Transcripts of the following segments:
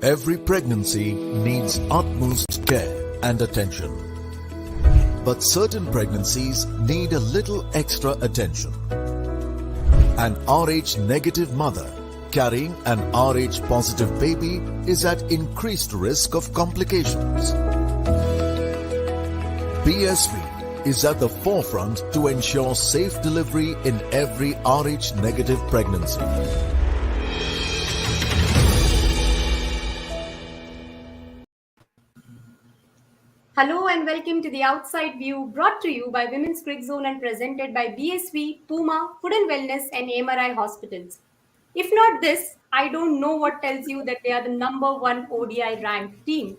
Every pregnancy needs utmost care and attention. But certain pregnancies need a little extra attention. An Rh negative mother carrying an Rh positive baby is at increased risk of complications. BSV is at the forefront to ensure safe delivery in every Rh negative pregnancy. Hello and welcome to the Outside View, brought to you by Women's Cricket Zone and presented by BSV, Puma, Food and Wellness and MRI Hospitals. If not this, I don't know what tells you that they are the number one ODI ranked team.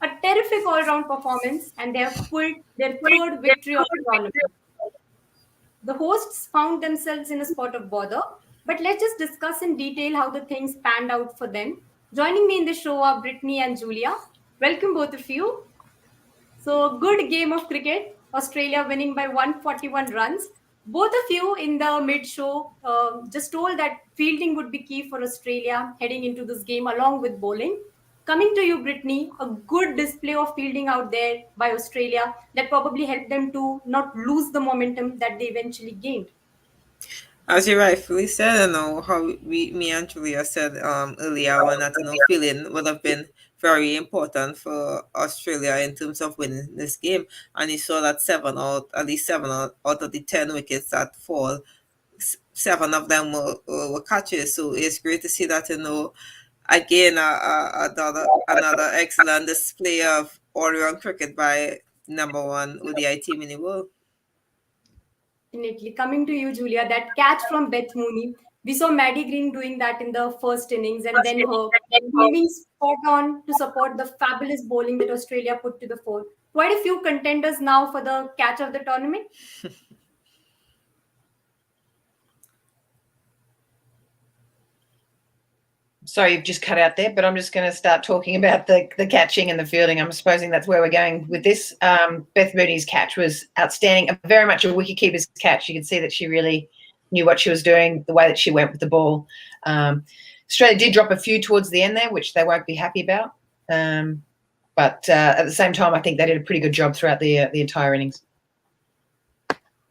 A terrific all-round performance, and they have pulled their third victory of the tournament. The hosts found themselves in a spot of bother, but let's just discuss in detail how the things panned out for them. Joining me in the show are Britney and Julia. Welcome both of you. So, good game of cricket. Australia winning by 141 runs. Both of you in the mid-show just told that fielding would be key for Australia heading into this game along with bowling. Coming to you, Brittany, a good display of fielding out there by Australia that probably helped them to not lose the momentum that they eventually gained. As you rightfully said, how me and Julia said earlier on that feeling would have been very important for Australia in terms of winning this game. And you saw that at least seven out of the 10 wickets that fall, seven of them were catches. So it's great to see that again another excellent display of all-round cricket by number one ODI team in the world. Definitely. Coming to you, Julia, that catch from Beth Mooney. We saw Maddie Green doing that in the first innings and then her moving spot on to support the fabulous bowling that Australia put to the fore. Quite a few contenders now for the catch of the tournament. Sorry, you've just cut out there, but I'm just going to start talking about the catching and the fielding. I'm supposing that's where we're going with this. Beth Mooney's catch was outstanding, very much a wicketkeeper's catch. You could see that she really knew what she was doing, the way that she went with the ball. Australia did drop a few towards the end there, which they won't be happy about. But at the same time, I think they did a pretty good job throughout the entire innings.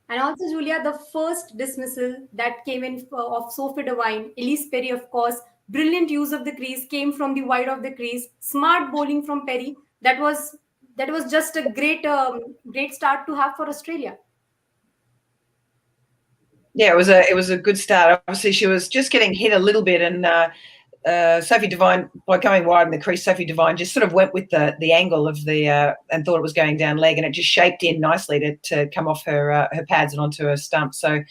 And also, Julia, the first dismissal that came in of Sophie Devine, Elise Perry, of course, brilliant use of the crease, came from the wide of the crease, smart bowling from Perry. That was just a great start to have for Australia. Yeah, it was a good start. Obviously, she was just getting hit a little bit, and Sophie Devine, by going wide in the crease, Sophie Devine just sort of went with the angle of the and thought it was going down leg, and it just shaped in nicely to come off her pads and onto her stump. So,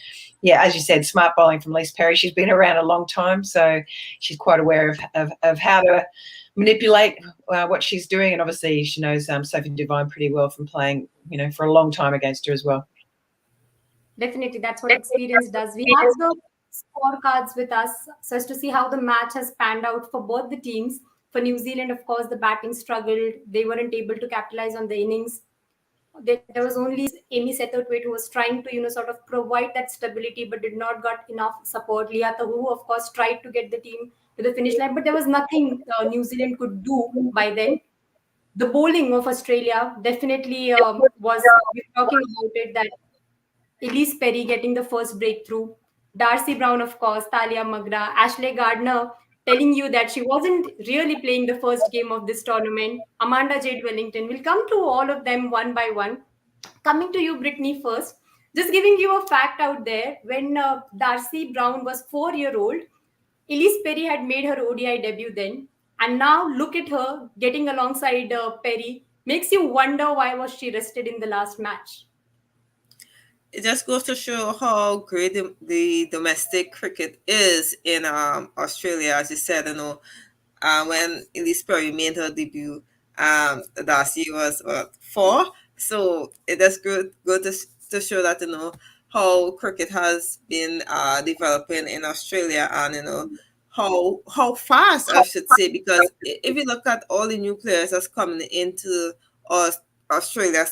yeah, as you said, smart bowling from Elise Perry. She's been around a long time, so she's quite aware of how to manipulate what she's doing, and obviously she knows Sophie Devine pretty well from playing, for a long time against her as well. Definitely, that's what experience does. We have the scorecards with us so as to see how the match has panned out for both the teams. For New Zealand, of course, the batting struggled. They weren't able to capitalize on the innings. There was only Amy Setterthwaite who was trying to, sort of provide that stability, but did not got enough support. Leah Tahu, of course, tried to get the team to the finish line, but there was nothing New Zealand could do by then. The bowling of Australia definitely was, we were talking about it, that Elise Perry getting the first breakthrough, Darcie Brown, of course, Talia Magra, Ashley Gardner telling you that she wasn't really playing the first game of this tournament, Amanda Jade Wellington. We'll come to all of them one by one. Coming to you, Brittany, first. Just giving you a fact out there, when Darcie Brown was 4-year-old, Elise Perry had made her ODI debut then. And now look at her getting alongside Perry. Makes you wonder why was she rested in the last match. It just goes to show how great the domestic cricket is in Australia. As you said, when Elise Perry made her debut, Darcie was 4. So it is good to show that how cricket has been developing in Australia, and how fast, I should say, because if you look at all the new players that's coming into Australia,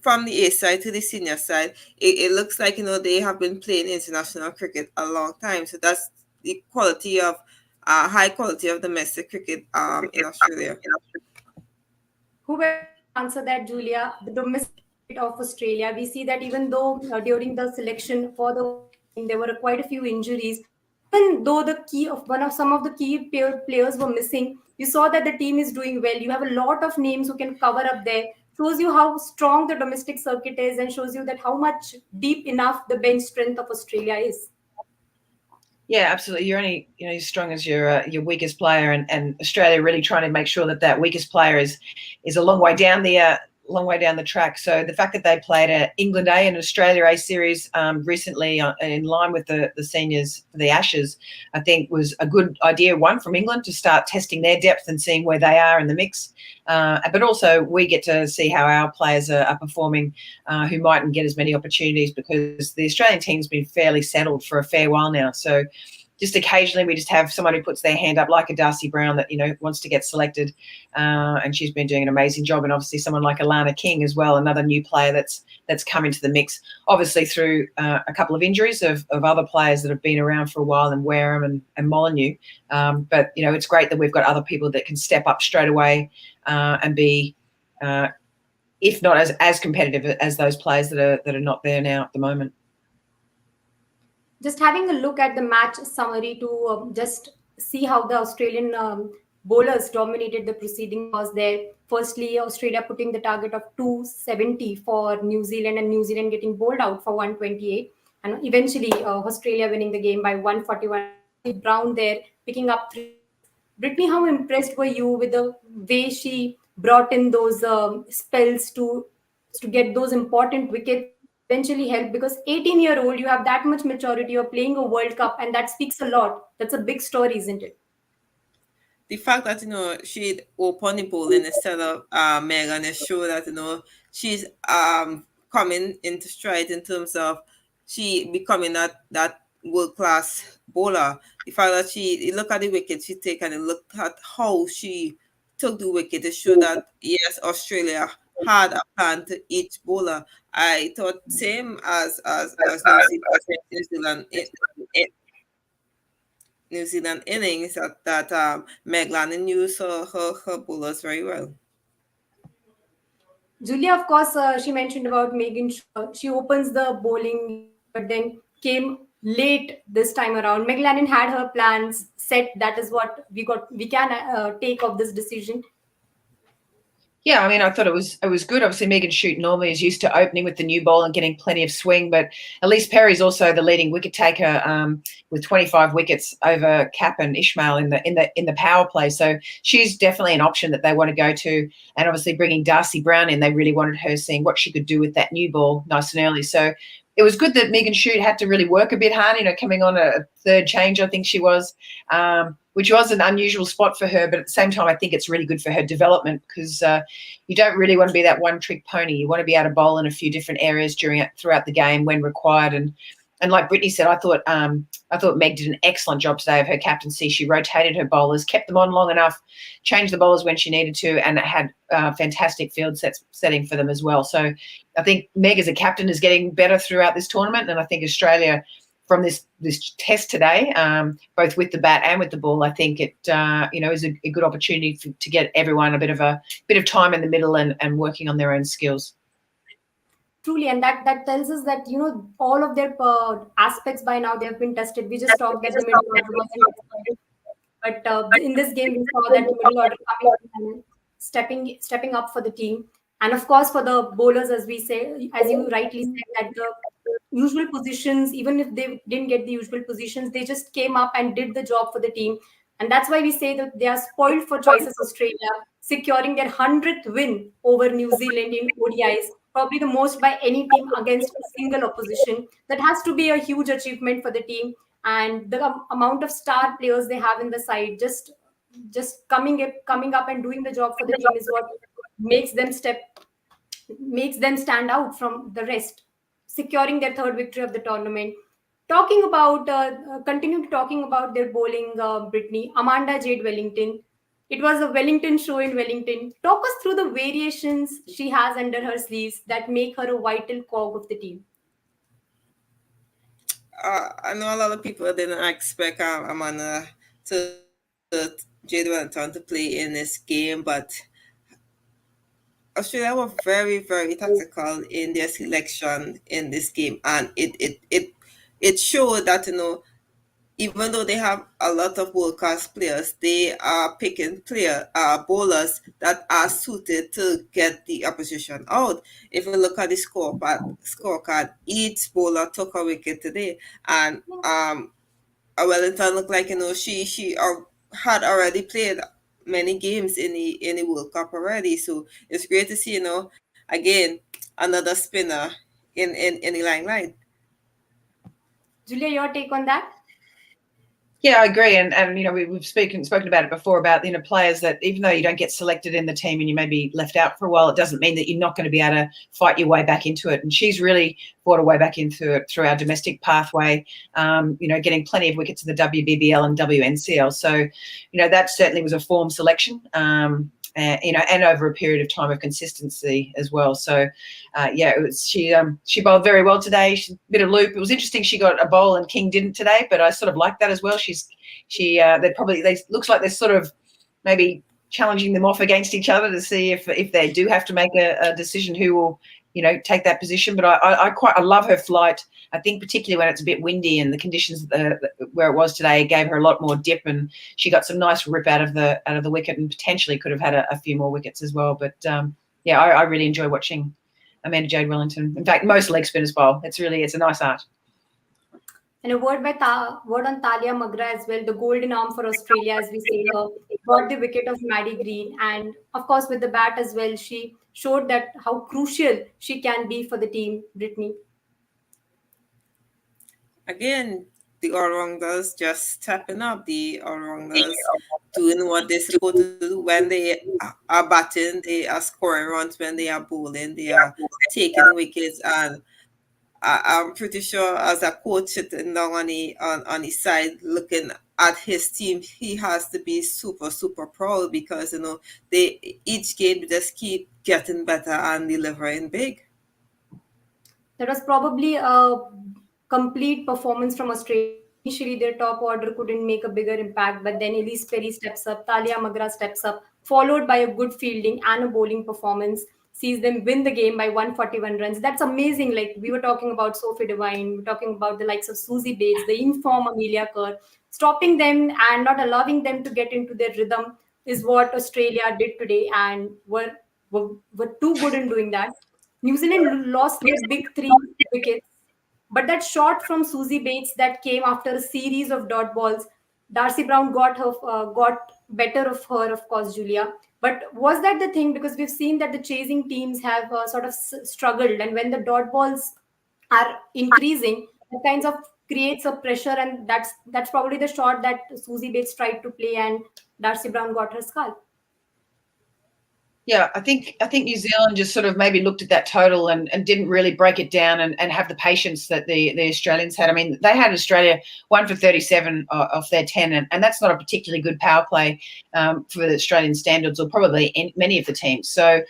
from the A side to the senior side, it looks like they have been playing international cricket a long time. So that's the quality of high quality of domestic cricket in Australia. Who will answer that, Julia? The domestic cricket of Australia. We see that even though during the selection for the team there were quite a few injuries, even though the key of one of some of the key players were missing, you saw that the team is doing well. You have a lot of names who can cover up there. Shows you how strong the domestic circuit is, and shows you that how much deep enough the bench strength of Australia is. Yeah, absolutely. You're only as strong as your weakest player, and Australia really trying to make sure that that weakest player is a long way down the track. So the fact that they played a England A and Australia A series recently in line with the seniors for the Ashes, I think was a good idea. One from England to start testing their depth and seeing where they are in the mix, but also we get to see how our players are performing who mightn't get as many opportunities because the Australian team's been fairly settled for a fair while now. So just occasionally we just have someone who puts their hand up like a Darcie Brown that, wants to get selected. And she's been doing an amazing job. And obviously someone like Alana King as well, another new player that's come into the mix, obviously through a couple of injuries of other players that have been around for a while and Wareham and Molyneux. But, it's great that we've got other people that can step up straight away and be, if not as competitive as those players that are not there now at the moment. Just having a look at the match summary to just see how the Australian bowlers dominated the proceeding was there. Firstly, Australia putting the target of 270 for New Zealand and New Zealand getting bowled out for 128. And eventually Australia winning the game by 141. Brown there picking up 3. Britney, how impressed were you with the way she brought in those spells to get those important wickets? Eventually help because 18-year-old, you have that much maturity, you're playing a World Cup, and that speaks a lot. That's a big story, isn't it? The fact that she'd open the bowling instead of Megan is show that she's coming into stride in terms of she becoming that world class bowler. The fact that you look at the wicket she take and you look at how she took the wicket to show that yes, Australia had a plan to each bowler. I thought same as New Zealand. New Zealand innings that Meg Lannon used her bowlers very well. Julia, of course, she mentioned about Megan. She opens the bowling, but then came late this time around. Meg Lannon had her plans set. That is what we got. We can take of this decision. Yeah, I mean, I thought it was good. Obviously, Megan Shute normally is used to opening with the new ball and getting plenty of swing, but Elise Perry's also the leading wicket taker with 25 wickets over Cap and Ishmael in the power play. So she's definitely an option that they want to go to. And obviously, bringing Darcie Brown in, they really wanted her seeing what she could do with that new ball nice and early. So it was good that Megan Shute had to really work a bit hard, coming on a third change, I think she was, which was an unusual spot for her. But at the same time, I think it's really good for her development because you don't really want to be that one-trick pony. You want to be able to bowl in a few different areas throughout the game when required. And like Britney said, I thought Meg did an excellent job today of her captaincy. She rotated her bowlers, kept them on long enough, changed the bowlers when she needed to, and had fantastic field setting for them as well. So I think Meg as a captain is getting better throughout this tournament, and I think Australia from this test today, both with the bat and with the ball, I think it is a good opportunity to get everyone a bit of time in the middle and working on their own skills. Truly, and that tells us that all of their aspects by now they have been tested. We just talked that the middle order was, but in this game we saw that the middle order coming and stepping up for the team, and of course for the bowlers, as you rightly said, that the usual positions, even if they didn't get the usual positions, they just came up and did the job for the team, and that's why we say that they are spoiled for choices. Australia securing their 100th win over New Zealand in ODIs. Probably the most by any team against a single opposition. That has to be a huge achievement for the team, and the amount of star players they have in the side, just coming up and doing the job for the team is what makes them stand out from the rest, securing their third victory of the tournament. Continue talking about their bowling, Britney. Amanda Jade Wellington. It was a Wellington show in Wellington. Talk us through the variations she has under her sleeves that make her a vital cog of the team. I know a lot of people didn't expect Amanda to Jade Wellington to play in this game, but Australia were very, very tactical in their selection in this game, and it showed that even though they have a lot of world class players, they are picking bowlers that are suited to get the opposition out. If you look at the scorecard, each bowler took a wicket today, and Wellington looked like she had already played many games in the World Cup already. So it's great to see again another spinner in the limelight. Julia, your take on that? Yeah, I agree, and we've spoken about it before about players that even though you don't get selected in the team and you may be left out for a while, it doesn't mean that you're not going to be able to fight your way back into it. And she's really fought her way back into it through our domestic pathway, getting plenty of wickets in the WBBL and WNCL. So, that certainly was a form selection. And over a period of time of consistency as well. So, she bowled very well today. She's a bit of loop. It was interesting. She got a bowl and King didn't today, but I sort of like that as well. They looks like they're sort of maybe challenging them off against each other to see if they do have to make a decision who will take that position. But I love her flight. I think particularly when it's a bit windy and the conditions where it was today gave her a lot more dip, and she got some nice rip out of the wicket and potentially could have had a few more wickets as well. But I really enjoy watching Amanda Jade Wellington. In fact, most leg spinners bowl. It's a nice art. And a word on Talia Magra as well, the golden arm for Australia, as we say her, got the wicket of Maddie Green. And of course, with the bat as well, she showed that how crucial she can be for the team, Britney. Again, the all-rounders just stepping up. The all-rounders doing what they're supposed to do. When they are batting, they are scoring runs. When they are bowling, they are taking wickets. And I'm pretty sure as a coach sitting down on his side looking at his team, he has to be super, super proud because, each game just keep getting better and delivering big. That was probably a complete performance from Australia. Initially, their top order couldn't make a bigger impact, but then Elise Perry steps up, Talia Magra steps up, followed by a good fielding and a bowling performance, sees them win the game by 141 runs. That's amazing. Like we were talking about Sophie Devine, we were talking about the likes of Susie Bates, the inform Amelia Kerr. Stopping them and not allowing them to get into their rhythm is what Australia did today, and were too good in doing that. New Zealand lost their big 3 wickets. But that shot from Susie Bates that came after a series of dot balls, Darcie Brown got better of her, of course, Julia. But was that the thing? Because we've seen that the chasing teams have sort of struggled, and when the dot balls are increasing, it kind of creates a pressure, and that's probably the shot that Susie Bates tried to play, and Darcie Brown got her scalp. Yeah, I think New Zealand just sort of maybe looked at that total and didn't really break it down and have the patience that the Australians had. I mean, they had Australia 1 for 37 off their 10, and that's not a particularly good power play for the Australian standards, or probably many of the teams. So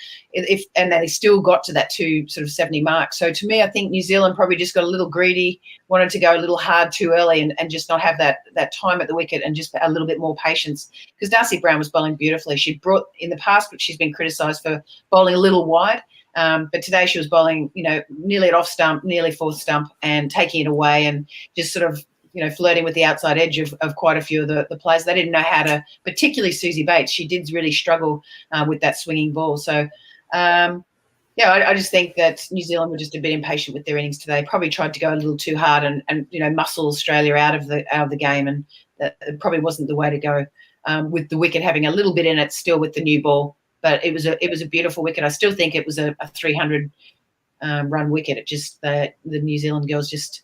and they still got to that 270 mark. So to me, I think New Zealand probably just got a little greedy, wanted to go a little hard too early and just not have that time at the wicket and just a little bit more patience. Because Darcie Brown was bowling beautifully. She'd brought in the past, but she's been criticised for bowling a little wide. But today she was bowling, nearly at off stump, nearly fourth stump, and taking it away and just sort of, flirting with the outside edge of quite a few of the players. They didn't know how to, particularly Susie Bates. She did really struggle with that swinging ball. So, I just think that New Zealand were just a bit impatient with their innings today. Probably tried to go a little too hard and muscle Australia out of the game, and that probably wasn't the way to go. With the wicket having a little bit in it still with the new ball, but it was a beautiful wicket. I still think it was a 300 run wicket. It just the New Zealand girls just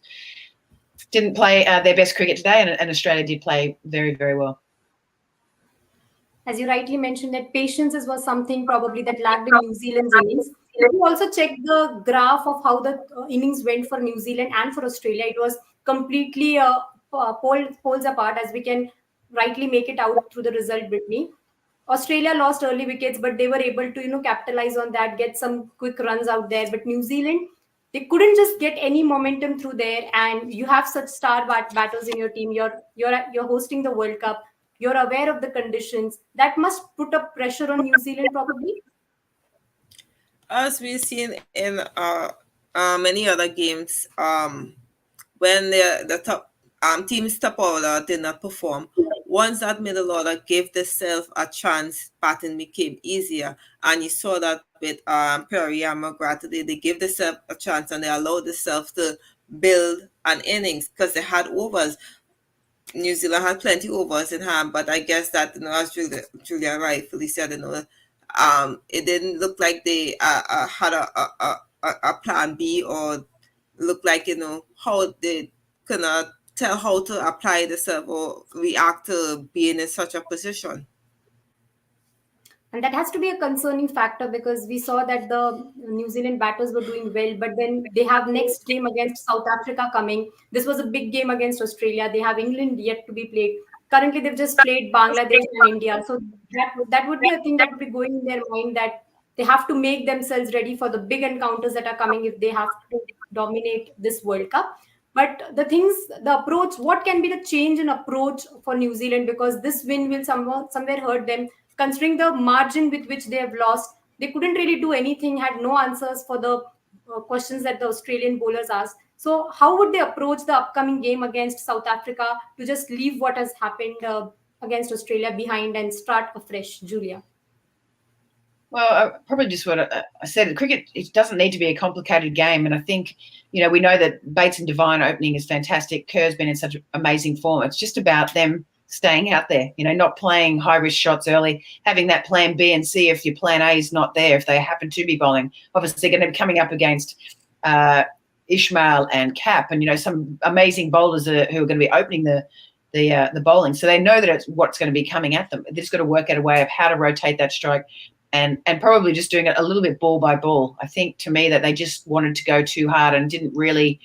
didn't play their best cricket today, and Australia did play very, very well. As you rightly mentioned, that patience was something probably that lacked in New Zealand's innings. If you also check the graph of how the innings went for New Zealand and for Australia, it was completely poles apart, as we can rightly make it out through the result, Britney. Australia lost early wickets, but they were able to capitalize on that, get some quick runs out there. But New Zealand, they couldn't just get any momentum through there. And you have such star batters in your team. You're hosting the World Cup. you're aware of the conditions. That must put up pressure on New Zealand probably. As we've seen in many other games, when the top team's top order did not perform, once that middle order gave themselves a chance, batting became easier. And you saw that with Perry and McGrath today. They gave themselves a chance and they allowed themselves to build an innings because they had overs. New Zealand had plenty overs in hand, but I guess that, as Julia rightfully said, it didn't look like they had a plan B, or look like, how they cannot tell how to apply themselves or react to being in such a position. And that has to be a concerning factor because we saw that the New Zealand batters were doing well, but then they have next game against South Africa coming. This was a big game against Australia. They have England yet to be played. Currently, they've just played Bangladesh and India. So that would be a thing that would be going in their mind, that they have to make themselves ready for the big encounters that are coming if they have to dominate this World Cup. But the approach, what can be the change in approach for New Zealand? Because this win will somewhere hurt them, considering the margin with which they have lost. They couldn't really do anything, had no answers for the questions that the Australian bowlers asked. So how would they approach the upcoming game against South Africa to just leave what has happened against Australia behind and start afresh, Julia? Well, probably just what I said. Cricket, it doesn't need to be a complicated game. And I think, we know that Bates and Devine opening is fantastic. Kerr's been in such amazing form. It's just about them staying out there, not playing high-risk shots early, having that plan B and C if your plan A is not there, if they happen to be bowling. Obviously, they're going to be coming up against Ishmael and Cap and, some amazing bowlers who are going to be opening the bowling. So they know that it's what's going to be coming at them. They've just got to work out a way of how to rotate that strike, and probably just doing it a little bit ball by ball. I think, to me, that they just wanted to go too hard and didn't really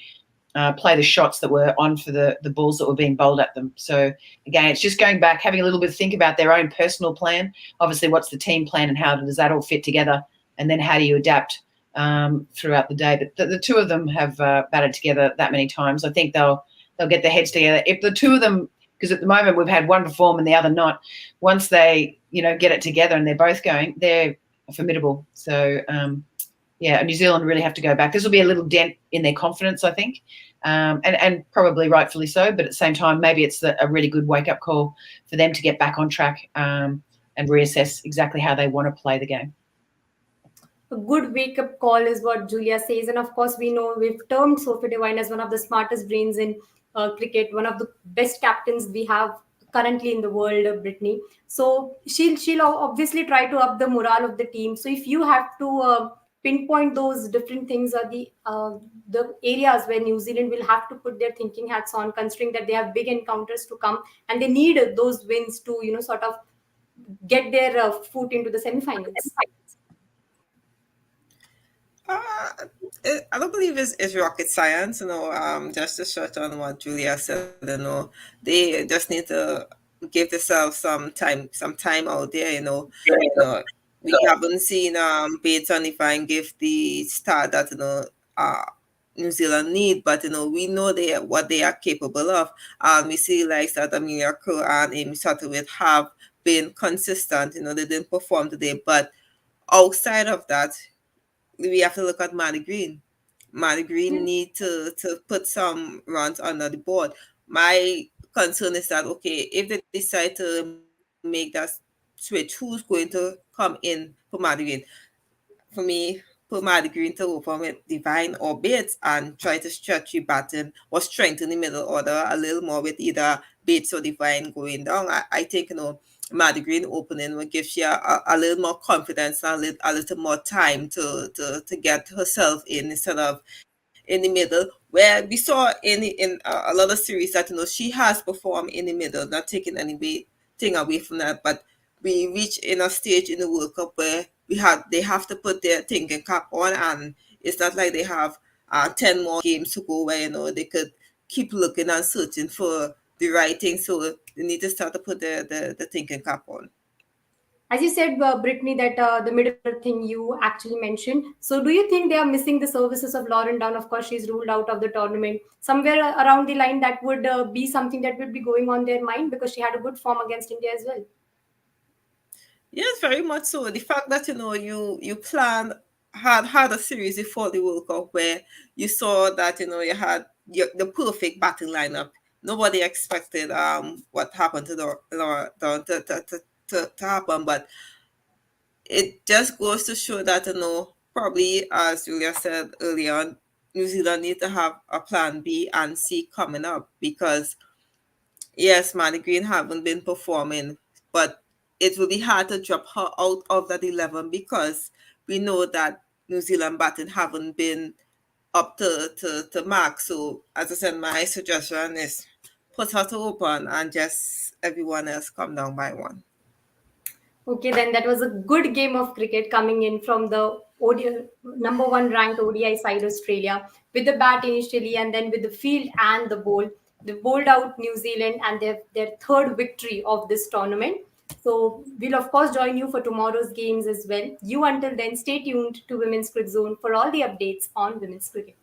play the shots that were on for the balls that were being bowled at them. So, again, it's just going back, having a little bit of think about their own personal plan. Obviously, what's the team plan and how does that all fit together? And then how do you adapt throughout the day? But the two of them have batted together that many times. I think they'll get their heads together. If the two of them, because at the moment we've had one perform and the other not, once they get it together and they're both going, they're formidable. So New Zealand really have to go back. This will be a little dent in their confidence, I think, and probably rightfully so. But at the same time, maybe it's a really good wake up call for them to get back on track and reassess exactly how they want to play the game. A good wake up call is what Julia says, and of course we know we've termed Sophie Devine as one of the smartest brains in cricket, one of the best captains we have currently in the world, Britney. So she'll obviously try to up the morale of the team. So if you have to pinpoint those different things or the areas where New Zealand will have to put their thinking hats on, considering that they have big encounters to come and they need those wins to sort of get their foot into the semi-finals. I don't believe it's rocket science, just to short on what Julia said, they just need to give themselves some time out there, we haven't seen Bates and Devine give the start that New Zealand need, but we know what they are capable of. We see like that Amelia Crowe and Amy Satterwhite have been consistent. They didn't perform today, but outside of that, we have to look at Maddie Green. Maddie Green need to put some runs under the board. My concern is that, okay, if they decide to make that switch, who's going to come in for Maddie Green? For me, put Maddie Green to open with Devine or Bates and try to stretch your batting or strengthen the middle order a little more with either Bates or Devine going down. I think, Maddie Green opening will give you a little more confidence and a little more time to get herself in instead of in the middle, where we saw in a lot of series that she has performed in the middle, not taking anything away from that, but we reach in a stage in the World Cup where they have to put their thinking cap on, and it's not like they have 10 more games to go where they could keep looking and searching for the right thing. So they need to start to put the thinking cap on. As you said, Brittany, that the middle thing you actually mentioned. So, do you think they are missing the services of Lauren Dunn? Of course, she's ruled out of the tournament. Somewhere around the line, that would be something that would be going on their mind because she had a good form against India as well. Yes, very much so. The fact that you planned had a series before the World Cup where you saw that you had the perfect batting lineup. Nobody expected what happened to to happen, but it just goes to show that probably as Julia said earlier on, New Zealand need to have a plan B and C coming up because yes, Manny Green haven't been performing, but it will be hard to drop her out of that 11 because we know that New Zealand batting haven't been up to mark. So as I said, my suggestion is put her to open and just everyone else come down by one. Okay, then that was a good game of cricket coming in from the number one ranked ODI side, Australia, with the bat initially and then with the field and the bowl. They bowled out New Zealand and their third victory of this tournament. So we'll of course join you for tomorrow's games as well. You until then stay tuned to Women's Cricket Zone for all the updates on women's cricket.